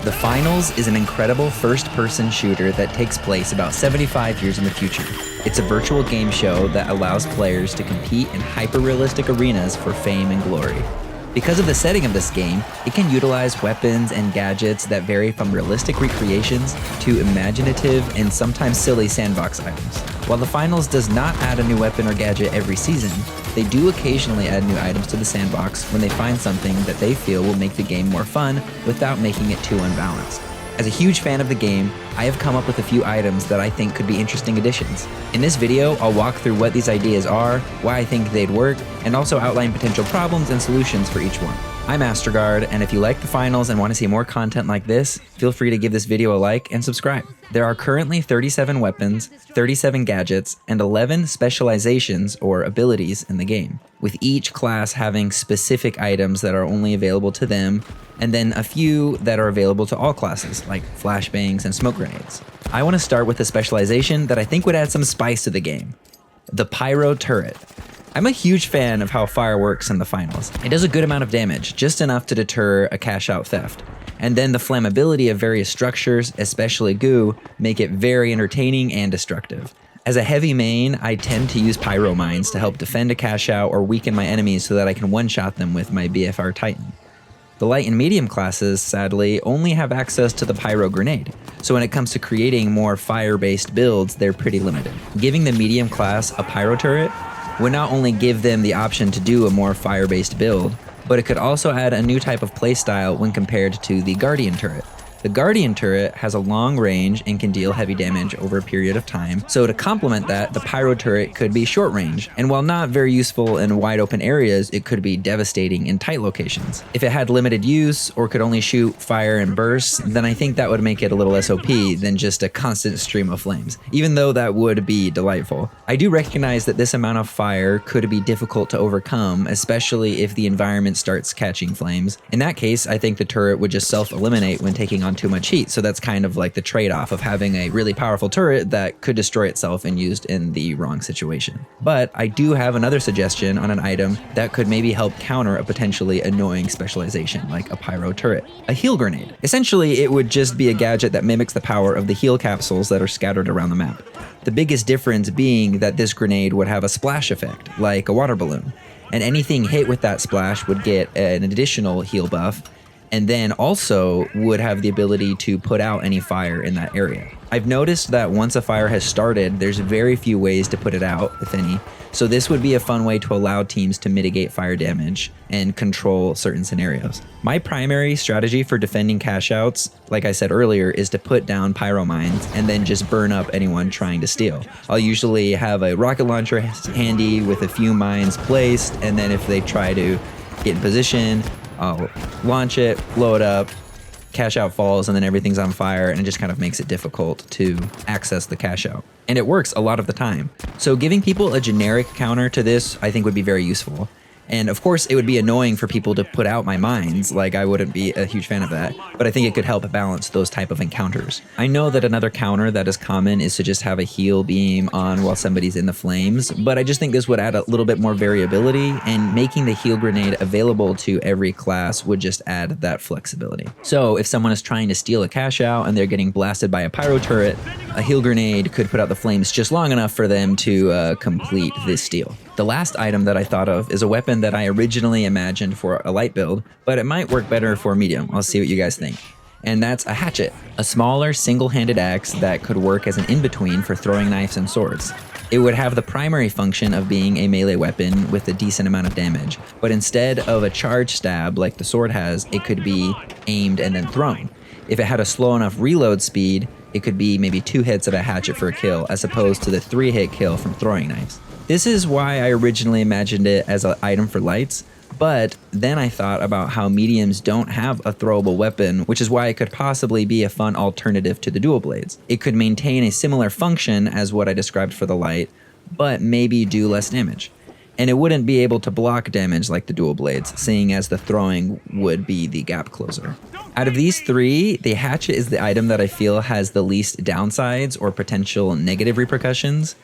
The Finals is an incredible first-person shooter that takes place about 75 years in the future. It's a virtual game show that allows players to compete in hyper-realistic arenas for fame and glory. Because of the setting of this game, it can utilize weapons and gadgets that vary from realistic recreations to imaginative and sometimes silly sandbox items. While the Finals does not add a new weapon or gadget every season, they do occasionally add new items to the sandbox when they find something that they feel will make the game more fun without making it too unbalanced. As a huge fan of the game, I have come up with a few items that I think could be interesting additions. In this video, I'll walk through what these ideas are, why I think they'd work, and also outline potential problems and solutions for each one. I'm Astrogard, and if you like the Finals and want to see more content like this, feel free to give this video a like and subscribe. There are currently 37 weapons, 37 gadgets, and 11 specializations or abilities in the game, with each class having specific items that are only available to them, and then a few that are available to all classes, like flashbangs and smoke grenades. I want to start with a specialization that I think would add some spice to the game: the Pyro Turret. I'm a huge fan of how fire works in the Finals. It does a good amount of damage, just enough to deter a cash-out theft. And then the flammability of various structures, especially goo, make it very entertaining and destructive. As a heavy main, I tend to use pyro mines to help defend a cash-out or weaken my enemies so that I can one-shot them with my BFR Titan. The light and medium classes, sadly, only have access to the pyro grenade, so when it comes to creating more fire-based builds, they're pretty limited. Giving the medium class a pyro turret would not only give them the option to do a more fire-based build, but it could also add a new type of playstyle when compared to the Guardian turret. The Guardian turret has a long range and can deal heavy damage over a period of time, so to complement that, the Pyro turret could be short range, and while not very useful in wide open areas, it could be devastating in tight locations. If it had limited use, or could only shoot fire and bursts, then I think that would make it a little SOP than just a constant stream of flames, even though that would be delightful. I do recognize that this amount of fire could be difficult to overcome, especially if the environment starts catching flames. In that case, I think the turret would just self-eliminate when taking on too much heat, so that's kind of like the trade-off of having a really powerful turret that could destroy itself when used in the wrong situation. But I do have another suggestion on an item that could maybe help counter a potentially annoying specialization, like a pyro turret: a heal grenade. Essentially, it would just be a gadget that mimics the power of the heal capsules that are scattered around the map. The biggest difference being that this grenade would have a splash effect, like a water balloon, and anything hit with that splash would get an additional heal buff, and then also would have the ability to put out any fire in that area. I've noticed that once a fire has started, there's very few ways to put it out, if any, so this would be a fun way to allow teams to mitigate fire damage and control certain scenarios. My primary strategy for defending cash-outs, like I said earlier, is to put down pyro mines and then just burn up anyone trying to steal. I'll usually have a rocket launcher handy with a few mines placed, and then if they try to get in position, I'll launch it, blow it up, cash out falls, and then everything's on fire, and it just kind of makes it difficult to access the cash out. And it works a lot of the time. So giving people a generic counter to this, I think, would be very useful. And of course, it would be annoying for people to put out my mines, like I wouldn't be a huge fan of that, but I think it could help balance those type of encounters. I know that another counter that is common is to just have a heal beam on while somebody's in the flames, but I just think this would add a little bit more variability, and making the heal grenade available to every class would just add that flexibility. So if someone is trying to steal a cash out and they're getting blasted by a pyro turret, a heal grenade could put out the flames just long enough for them to complete this steal. The last item that I thought of is a weapon that I originally imagined for a light build, but it might work better for medium. I'll see what you guys think. And that's a hatchet, a smaller single-handed axe that could work as an in-between for throwing knives and swords. It would have the primary function of being a melee weapon with a decent amount of damage, but instead of a charge stab like the sword has, it could be aimed and then thrown. If it had a slow enough reload speed, it could be maybe 2 hits of a hatchet for a kill, as opposed to the 3-hit kill from throwing knives. This is why I originally imagined it as an item for lights, but then I thought about how mediums don't have a throwable weapon, which is why it could possibly be a fun alternative to the dual blades. It could maintain a similar function as what I described for the light, but maybe do less damage. And it wouldn't be able to block damage like the dual blades, seeing as the throwing would be the gap closer. Out of these three, the hatchet is the item that I feel has the least downsides or potential negative repercussions.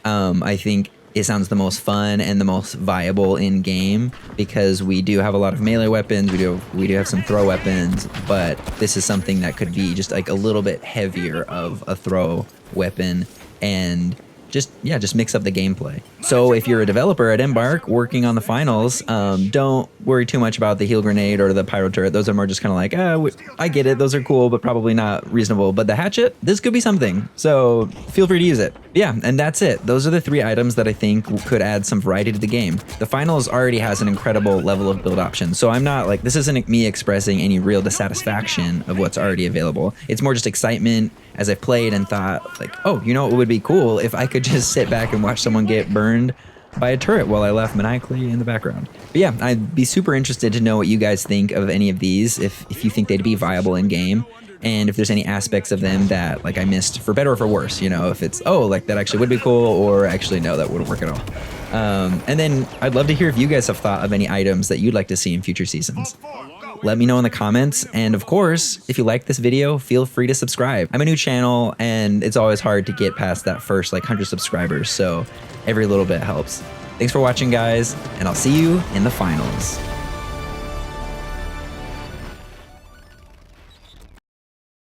I think it sounds the most fun and the most viable in game, because we do have a lot of melee weapons, we do have some throw weapons, but this is something that could be just like a little bit heavier of a throw weapon, and just mix up the gameplay. So if you're a developer at Embark working on the finals, don't worry too much about the heal grenade or the pyro turret. Those are more just kind of like, I get it, those are cool, but probably not reasonable. But the hatchet, this could be something, so feel free to use it. Yeah, and that's it. Those are the 3 items that I think could add some variety to the game. The finals already has an incredible level of build options, so I'm not like, this isn't me expressing any real dissatisfaction of what's already available. It's more just excitement as I played and thought like, oh, you know what would be cool if I could just sit back and watch someone get burned by a turret while I laugh maniacally in the background. But yeah, I'd be super interested to know what you guys think of any of these, if you think they'd be viable in game, and if there's any aspects of them that like I missed, for better or for worse, you know, if it's, oh, like that actually would be cool, or actually no, that wouldn't work at all. And then I'd love to hear if you guys have thought of any items that you'd like to see in future seasons. Let me know in the comments, and of course, if you like this video, feel free to subscribe. I'm a new channel, and it's always hard to get past that first like 100 subscribers, so every little bit helps. Thanks for watching, guys, and I'll see you in the finals.